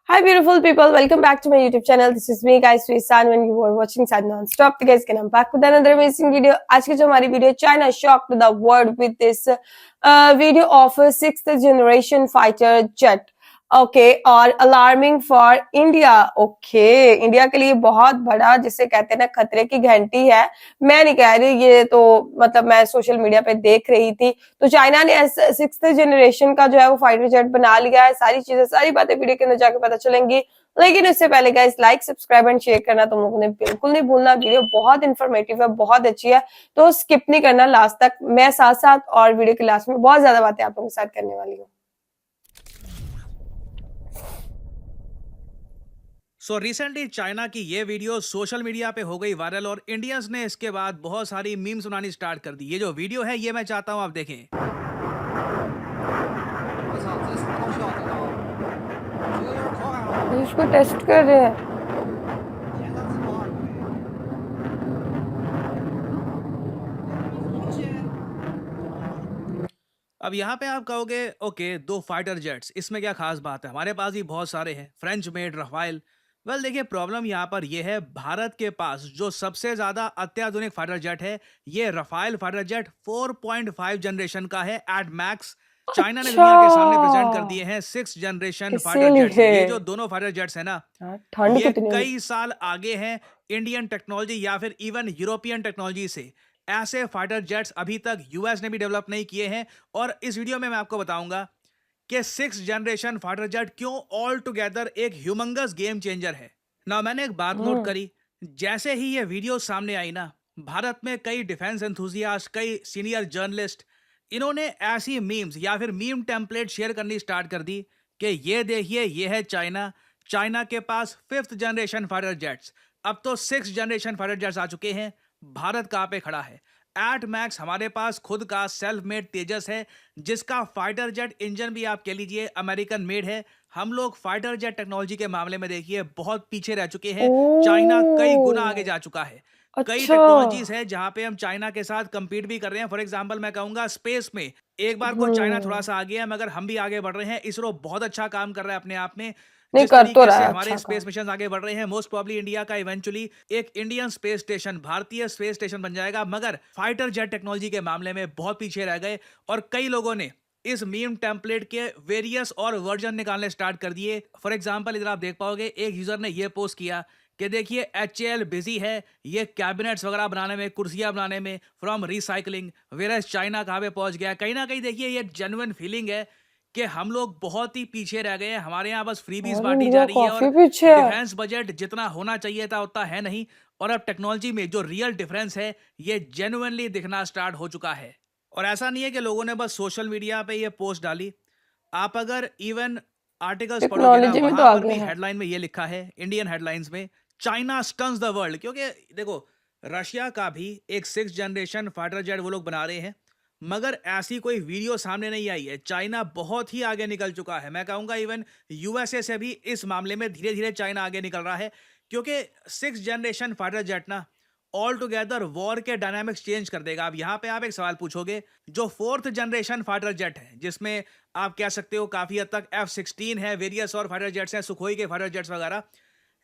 Hi, beautiful people. Welcome back to my YouTube channel. This is me, guys, Srisan, when you are watching Sad Non-Stop. तो guys, can I'm back with another amazing video. आज की जो हमारी video, China shocked the world with this video of a sixth generation fighter jet. Okay और alarming for India. Okay, India के लिए बहुत बड़ा, जिसे कहते हैं ना, खतरे की घंटी है। मैं नहीं कह रही, ये तो मतलब मैं सोशल मीडिया पे देख रही थी। तो चाइना ने सिक्स्थ जनरेशन का जो है वो फाइटर जेट बना लिया है। सारी चीजें, सारी बातें वीडियो के अंदर जाके पता चलेंगी, लेकिन उससे पहले guys like, subscribe and share करना तुम लोगों ने बिल्कुल नहीं भूलना। वीडियो बहुत इन्फॉर्मेटिव है, बहुत अच्छी है, तो स्किप नहीं करना लास्ट तक। मैं साथ साथ और वीडियो के लास्ट में बहुत ज्यादा बातें आप लोगों के साथ करने वाली हूँ। रिसेंटली चाइना की ये वीडियो सोशल मीडिया पे हो गई वायरल और इंडियंस ने इसके बाद बहुत सारी मीम्स बनानी स्टार्ट कर दी। ये जो वीडियो है ये मैं चाहता हूँ आप देखें। इसको टेस्ट कर रहे हैं। अब यहाँ पे आप कहोगे ओके, दो फाइटर जेट्स, इसमें क्या खास बात है, हमारे पास भी बहुत सारे हैं, फ्रेंच मेड रफाइल। वेल देखिए, प्रॉब्लम यहाँ पर यह है, भारत के पास जो सबसे ज्यादा अत्याधुनिक फाइटर जेट है, ये रफाइल फाइटर जेट 4.5 जनरेशन का है एट मैक्स। चाइना ने दुनिया के सामने प्रेजेंट कर दिए हैं 6 जनरेशन फाइटर जेट्स। ये जो दोनों फाइटर जेट्स है ना, ये कई साल आगे हैं इंडियन टेक्नोलॉजी या फिर इवन यूरोपियन टेक्नोलॉजी से। ऐसे फाइटर जेट्स अभी तक यूएस ने भी डेवलप नहीं किए हैं। और इस वीडियो में मैं आपको बताऊंगा कि 6 जनरेशन फाइटर जेट क्यों ऑल टुगेदर एक ह्यूमंगस गेम चेंजर है ना। मैंने एक बात नोट करी, जैसे ही ये वीडियो सामने आई ना, भारत में कई डिफेंस एंथुसियास्ट, कई सीनियर जर्नलिस्ट, इन्होंने ऐसी मीम्स या फिर मीम टेम्पलेट शेयर करनी स्टार्ट कर दी कि ये देखिए, ये है चाइना, चाइना के पास 5th जनरेशन फाइटर जेट्स। अब तो 6 जनरेशन फाइटर जेट्स आ चुके हैं, भारत कहां पे खड़ा है। एट मैक्स हमारे पास खुद का सेल्फ मेड तेजस है, जिसका फाइटर जेट इंजन भी आप कह लीजिए अमेरिकन मेड है। हम लोग फाइटर जेट टेक्नोलॉजी के मामले में देखिए बहुत पीछे रह चुके हैं, चाइना कई गुना आगे जा चुका है। कई टेक्नोलॉजीज है जहां पे हम चाइना के साथ कंपीट भी कर रहे हैं। फॉर एग्जांपल मैं कहूंगा स्पेस में एक बार को चाइना थोड़ा सा आगे है, मगर हम भी आगे बढ़ रहे हैं। इसरो बहुत अच्छा काम कर रहा है अपने आप में, जिस तरीके से हमारे स्पेस मिशन आगे बढ़ रहे हैं। मोस्ट प्रोबेबली इंडिया का इवेंचुअली एक इंडियन स्पेस स्टेशन, भारतीय स्पेस स्टेशन बन जाएगा। मगर फाइटर जेट टेक्नोलॉजी के मामले में बहुत पीछे रह गए और कई लोगों ने इस मीम टेम्पलेट के वेरियस और वर्जन निकालने स्टार्ट कर दिए। फॉर एग्जांपल इधर आप देख पाओगे, एक यूजर ने ये पोस्ट किया कि देखिए HAL बिजी है ये कैबिनेट्स वगैरह बनाने में, कुर्सियां बनाने में, फ्रॉम रिसाइकलिंग, वेरएज चाइना कहां पे पहुंच गया। कहीं ना कहीं देखिए ये जेन्युइन फीलिंग है कि हम लोग बहुत ही पीछे रह गए हैं। हमारे यहाँ बस फ्रीबीज बांटी जा रही है और डिफेंस बजट जितना होना चाहिए था उतना है नहीं। और अब टेक्नोलॉजी में जो रियल डिफरेंस है ये जेन्युइनली दिखना स्टार्ट हो चुका है। और ऐसा नहीं है कि लोगों ने बस सोशल मीडिया पे ये पोस्ट डाली। आप अगर इवन आर्टिकल्स पढ़ोगे ना, वहां पर भी हेडलाइन में ये लिखा है, इंडियन हेडलाइंस में, चाइना स्टन्स द वर्ल्ड। क्योंकि देखो, रशिया का भी एक 6th जनरेशन फाइटर जेट वो लोग बना रहे हैं, मगर ऐसी कोई वीडियो सामने नहीं आई है। चाइना बहुत ही आगे निकल चुका है। मैं कहूंगा इवन यूएसए से भी इस मामले में धीरे धीरे चाइना आगे निकल रहा है। क्योंकि 6th जनरेशन फाइटर जेट ना ऑल टुगेदर वॉर के डायनामिक्स चेंज कर देगा। अब यहाँ पे आप एक सवाल पूछोगे, जो 4th जनरेशन फाइटर जेट है, जिसमें आप कह सकते हो काफी हद तक F-16 है, वेरियस और फाइटर जेट्स हैं, सुखोई के फाइटर जेट्स वगैरह,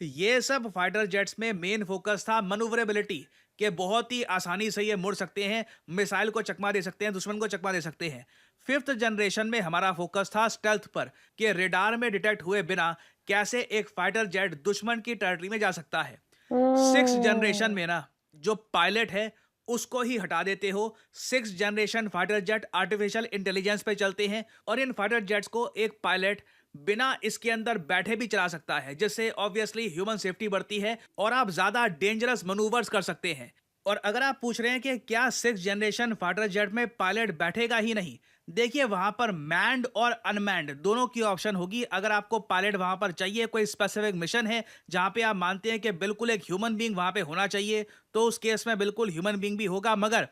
ये सब फाइटर जेट्स में मेन फोकस था मनूवरेबिलिटी, के बहुत ही आसानी से ये मुड़ सकते हैं, मिसाइल को चकमा दे सकते हैं, दुश्मन को चकमा दे सकते हैं। 5th जनरेशन में हमारा फोकस था स्टेल्थ पर, कि रेडार में डिटेक्ट हुए बिना कैसे एक फाइटर जेट दुश्मन की टेरिटरी में जा सकता है। 6th जनरेशन में ना जो पायलट है उसको ही हटा देते हो। 6th generation fighter jet artificial intelligence पे चलते हैं और इन फाइटर जेट्स को एक पायलट बिना इसके अंदर बैठे भी चला सकता है, जिससे ऑब्वियसली ह्यूमन सेफ्टी बढ़ती है और आप ज्यादा डेंजरस मनूवर्स कर सकते हैं। और अगर आप पूछ रहे हैं कि क्या 6th जनरेशन फाइटर जेट में पायलट बैठेगा ही नहीं, देखिए वहां पर मैन्ड और अनमैन्ड दोनों की ऑप्शन होगी। अगर आपको पायलट वहां पर चाहिए, कोई स्पेसिफिक मिशन है जहां पे आप मानते हैं कि बिल्कुल एक ह्यूमन बीइंग वहां पे होना चाहिए, तो उस केस में बिल्कुल ह्यूमन बीइंग भी होगा। मगर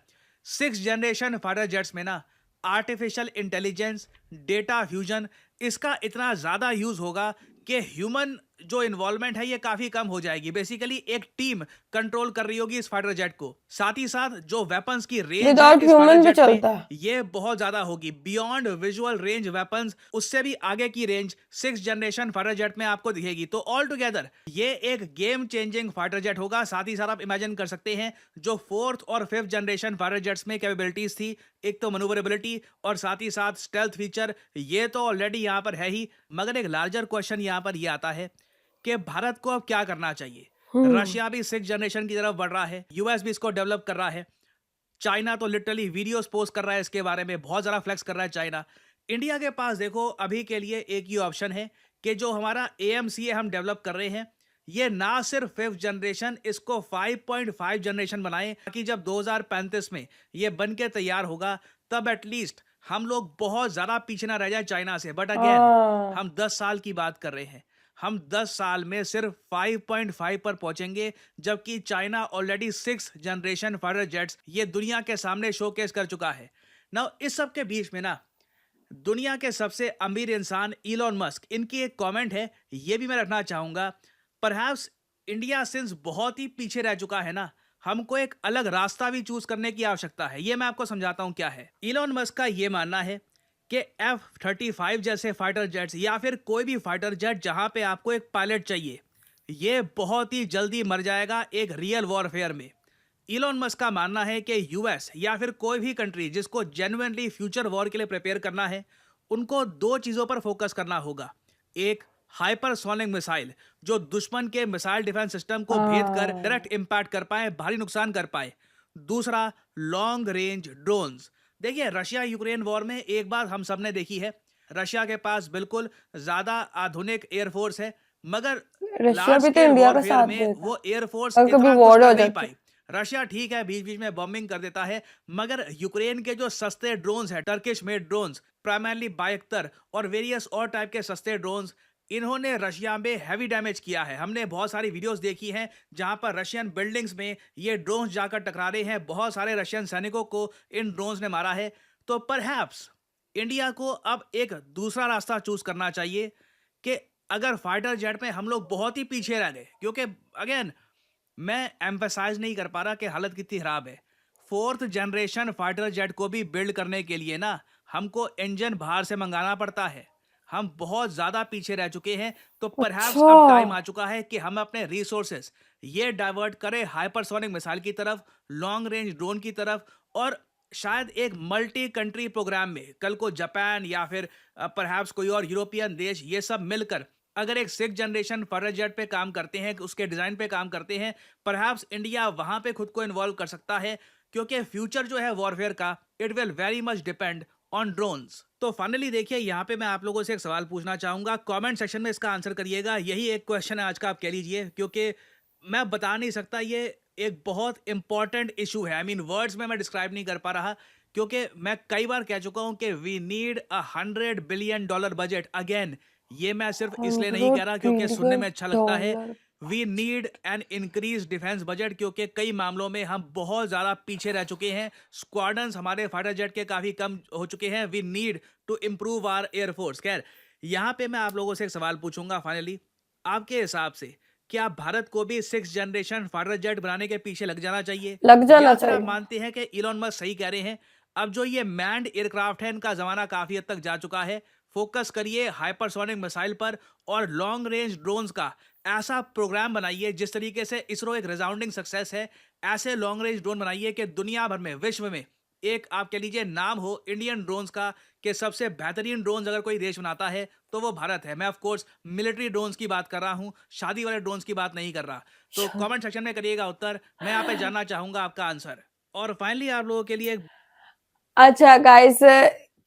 6th जनरेशन फाइटर जेट्स में ना आर्टिफिशियल इंटेलिजेंस, डेटा फ्यूजन, इसका इतना ज्यादा यूज होगा कि ह्यूमन जो इन्वॉल्वमेंट है ये काफी कम हो जाएगी। बेसिकली एक टीम कंट्रोल कर रही होगी इस फाइटर जेट को। साथ ही साथ जो वेपन्स की रेंज है विदाउट इस फाइटर ह्यूमन भी जेट चलता में है। ये बहुत ज्यादा होगी, बियॉन्ड विजुअल रेंज वेपन्स। उससे भी आगे की range 6th generation fighter jet में आपको दिखेगी। तो ऑल टुगेदर ये एक गेम चेंजिंग फाइटर जेट होगा। साथ ही साथ आप इमेजिन कर सकते हैं जो 4th और 5th जनरेशन फाइटर जेट्स में कैपेबिलिटीज थी, एक तो मनूवरेबिलिटी और साथ ही साथ स्टेल्थ फीचर, ये तो ऑलरेडी यहाँ पर है ही। मगर एक लार्जर क्वेश्चन यहाँ पर ये आता है कि भारत को अब क्या करना चाहिए। रशिया भी 6th जनरेशन की तरफ बढ़ रहा है, यूएस भी इसको डेवलप कर रहा है, चाइना तो लिटरली वीडियोस पोस्ट कर रहा है इसके बारे में, बहुत ज्यादा फ्लेक्स कर रहा है चाइना। इंडिया के पास देखो अभी के लिए एक ही ऑप्शन है कि जो हमारा AMCA हम डेवलप कर रहे हैं, ये ना सिर्फ 5th जनरेशन, इसको 5.5 जनरेशन बनाएं, ताकि जब 2035 में ये बन के तैयार होगा तब एटलीस्ट हम लोग बहुत ज्यादा पीछे ना रह जाए चाइना से। बट अगेन हाँ। हम 10 साल की बात कर रहे हैं, हम 10 साल में सिर्फ 5.5 पर पहुंचेंगे, जबकि China already 6th generation fighter jets ये दुनिया के सामने शोकेस कर चुका है। नाउ इस सब के बीच में ना दुनिया के सबसे अमीर इंसान इलॉन मस्क, इनकी एक कमेंट है, ये भी मैं रखना चाहूंगा। परहैप्स इंडिया सिंस बहुत ही पीछे रह चुका है ना, हमको एक अलग रास्ता भी चूज करने की आवश्यकता है। ये मैं आपको समझाता हूं क्या है। इलॉन मस्क का ये मानना है कि F-35 जैसे फाइटर जेट्स या फिर कोई भी फाइटर जेट जहां पे आपको एक पायलट चाहिए, ये बहुत ही जल्दी मर जाएगा एक रियल वॉरफेयर में। इलॉन मस्क का मानना है कि यूएस या फिर कोई भी कंट्री जिसको जेन्युइनली फ्यूचर वॉर के लिए प्रिपेयर करना है, उनको दो चीजों पर फोकस करना होगा। एक, हाइपरसोनिक मिसाइल जो दुश्मन के मिसाइल डिफेंस सिस्टम को भेद कर हाँ। डायरेक्ट इंपैक्ट कर पाए, भारी नुकसान कर पाए। दूसरा, लॉन्ग रेंज ड्रोन्स। देखिए रशिया यूक्रेन वॉर में एक बात हम सबने देखी है, रशिया के पास बिल्कुल ज्यादा आधुनिक एयरफोर्स है, मगर रशिया लार्ज भी तो स्केल इंडिया का वॉरफेयर साथ में देता वो एयरफोर्स और कभी इतना कुछ वॉर हो कर नहीं जाती। पाई। रशिया ठीक है बीच बीच में बॉम्बिंग कर देता है, मगर यूक्रेन के जो सस्ते ड्रोन्स हैं, टर्किश मेड ड्रोन्स, प्राइमरली बायक्टर और वेरियस और टाइप के सस्ते ड्रोन्स, इन्होंने रशिया में हैवी डैमेज किया है। हमने बहुत सारी वीडियोस देखी हैं जहां पर रशियन बिल्डिंग्स में ये ड्रोन्स जाकर टकरा रहे हैं, बहुत सारे रशियन सैनिकों को इन ड्रोन्स ने मारा है। तो परहैप्स इंडिया को अब एक दूसरा रास्ता चूज करना चाहिए कि अगर फाइटर जेट में हम लोग बहुत ही पीछे रह गए, क्योंकि अगेन मैं एम्फेसाइज नहीं कर पा रहा कि हालत कितनी खराब है। 4th जनरेशन फाइटर जेट को भी बिल्ड करने के लिए ना हमको इंजन बाहर से मंगाना पड़ता है, हम बहुत ज्यादा पीछे रह चुके हैं। तो परहैप्स अच्छा। अब टाइम आ चुका है कि हम अपने रिसोर्सेस ये डाइवर्ट करें हाइपरसोनिक मिसाइल की तरफ, लॉन्ग रेंज ड्रोन की तरफ, और शायद एक मल्टी कंट्री प्रोग्राम में कल को जापान या फिर परहैप्स कोई और यूरोपियन देश ये सब मिलकर अगर एक 6th जनरेशन फाइटर जेट पे काम करते हैं, उसके डिजाइन पे काम करते हैं, परहैप्स इंडिया वहां पे खुद को इन्वॉल्व कर सकता है। क्योंकि फ्यूचर जो है वॉरफेयर का, it will very much depend on drones. तो फाइनली देखिए यहाँ पे मैं आप लोगों से एक सवाल पूछना चाहूंगा, कमेंट सेक्शन में इसका आंसर करिएगा। यही एक क्वेश्चन है आज का, आप कह लीजिए, क्योंकि मैं बता नहीं सकता, ये एक बहुत इंपॉर्टेंट इशू है। आई मीन वर्ड्स में मैं डिस्क्राइब नहीं कर पा रहा, क्योंकि मैं कई बार कह चुका हूं कि we need $100 billion budget. Again ये मैं सिर्फ इसलिए नहीं कह रहा 100 क्योंकि सुनने में बिलियन अच्छा लगता है। Dollar we need an increase defence budget, क्योंकि कई मामलों में हम बहुत ज्यादा पीछे रह चुके हैं। स्क्वाड्रंस हमारे फाइटर जेट के काफी कम हो चुके हैं। We need to improve our air force. खैर यहाँ पे मैं आप लोगों से एक सवाल पूछूंगा फाइनली, आपके हिसाब से क्या भारत को भी 6th जनरेशन फाइटर जेट बनाने के पीछे लग जाना चाहिए, लग जाना या फिर आप चाहिए। मानते हैं कि इलॉन मस्क सही कह रहे हैं? अब जो ये मैन्ड एयरक्राफ्ट है इनका जमाना काफी हद तक जा चुका है, फोकस करिए हाइपरसोनिक मिसाइल पर और लॉन्ग रेंज ड्रोन्स का ऐसा प्रोग्राम बनाइए जिस तरीके से इसरो एक रिजाउंडिंग सक्सेस है। ऐसे लॉन्ग रेंज ड्रोन बनाइए कि दुनिया भर में, विश्व में एक आप कह लीजिए नाम हो इंडियन ड्रोन्स का, कि सबसे बेहतरीन ड्रोन्स अगर कोई देश बनाता है तो वो भारत है। मैं ऑफ कोर्स मिलिट्री ड्रोन्स की बात कर रहा हूं, शादी वाले ड्रोन्स की बात नहीं कर रहा। तो कमेंट सेक्शन में करिएगा उत्तर, मैं यहाँ पे जानना चाहूंगा आपका आंसर। और फाइनली आप लोगों के लिए अच्छा गाइस,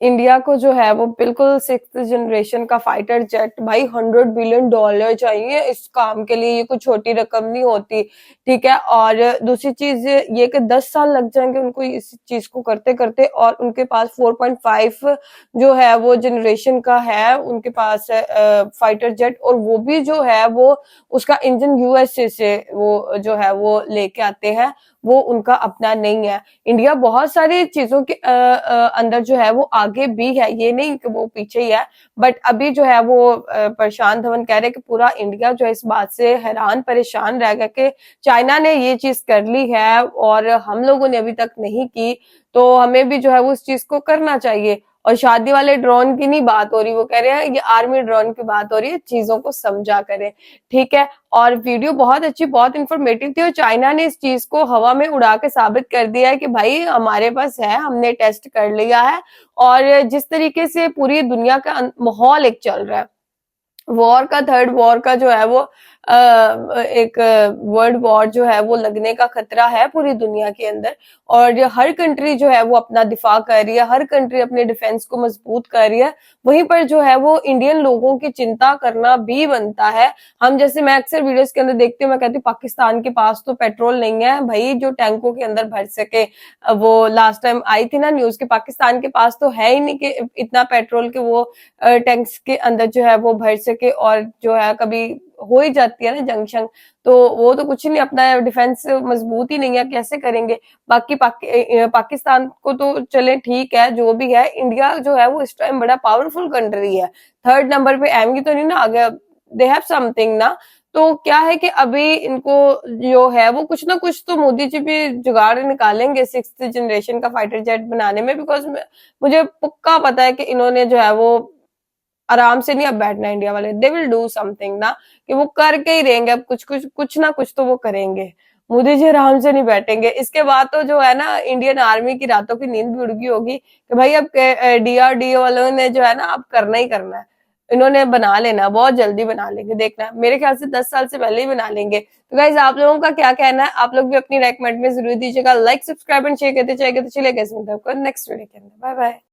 इंडिया को जो है वो बिल्कुल 6th जनरेशन का फाइटर जेट, भाई $100 बिलियन चाहिए इस काम के लिए, ये कोई छोटी रकम नहीं होती, ठीक है। और दूसरी चीज ये कि 10 साल लग जाएंगे उनको इस चीज को करते करते, और उनके पास 4.5 जो है वो जनरेशन का है उनके पास फाइटर जेट, और वो भी जो है वो उसका इंजन यूएसए से वो जो है वो लेके आते हैं, वो उनका अपना नहीं है। इंडिया बहुत सारी चीजों के अंदर जो है वो आगे आगे भी है, ये नहीं कि वो पीछे ही है। बट अभी जो है वो प्रशांत धवन कह रहे हैं कि पूरा इंडिया जो है इस बात से हैरान परेशान रह गया कि चाइना ने ये चीज कर ली है और हम लोगों ने अभी तक नहीं की, तो हमें भी जो है वो उस चीज को करना चाहिए। और शादी वाले ड्रोन की नहीं बात हो रही, वो कह रहे हैं ये आर्मी ड्रोन की बात हो रही है, चीजों को समझा करें, ठीक है। और वीडियो बहुत अच्छी, बहुत इंफॉर्मेटिव थी और चाइना ने इस चीज को हवा में उड़ा के साबित कर दिया है कि भाई हमारे पास है, हमने टेस्ट कर लिया है। और जिस तरीके से पूरी दुनिया का माहौल एक चल रहा है, वॉर का, थर्ड वॉर का जो है वो एक वर्ल्ड वॉर जो है वो लगने का खतरा है पूरी दुनिया के अंदर। और हर कंट्री जो है वो अपना दिफा कर रही है, हर कंट्री अपने डिफेंस को मजबूत कर रही है। वहीं पर जो है वो इंडियन लोगों की चिंता करना भी बनता है। हम जैसे, मैं अक्सर वीडियोस के अंदर देखती हूँ, मैं कहती हूँ पाकिस्तान के पास तो पेट्रोल नहीं है भाई जो टैंकों के अंदर भर सके। वो लास्ट टाइम आई थी ना न्यूज के, पाकिस्तान के पास तो है ही नहीं कि इतना पेट्रोल के वो टैंक्स के अंदर जो है वो भर सके। और जो है कभी हो ही जाती है ना जंक्शन, तो वो तो कुछ नहीं, अपना डिफेंस मजबूत ही नहीं है, कैसे करेंगे। बाकी पाकिस्तान को तो चले ठीक है जो भी है, इंडिया जो है वो इस टाइम बड़ा पावरफुल कंट्री है, थर्ड नंबर पे एमगी तो नहीं ना आ गया, दे हैव समथिंग ना। तो क्या है कि अभी इनको जो है वो कुछ ना कुछ तो मोदी जी भी जुगाड़ निकालेंगे 6th जनरेशन का फाइटर जेट बनाने में, बिकॉज मुझे पक्का पता है कि इन्होंने जो है वो आराम से नहीं अब बैठना इंडिया वाले, दे विल डू समथिंग ना, कि वो करके ही रहेंगे, अब कुछ ना कुछ तो वो करेंगे। मोदी जी आराम से नहीं बैठेंगे। इसके बाद तो जो है ना इंडियन आर्मी की रातों की नींद भी उड़ गई होगी कि भाई अब डीआरडीओ वालों ने जो है ना अब करना ही करना है, इन्होंने बना लेना, बहुत जल्दी बना लेंगे, देखना मेरे ख्याल से 10 साल से पहले ही बना लेंगे। तो गाइज आप लोगों का क्या कहना है, आप लोग भी अपनी राय कमेंट में जरूर दीजिएगा। लाइक, सब्सक्राइब एंड शेयर करते चलिए। चलिए गाइस, मिलते हैं नेक्स्ट वीडियो के अंदर, बाय बाय।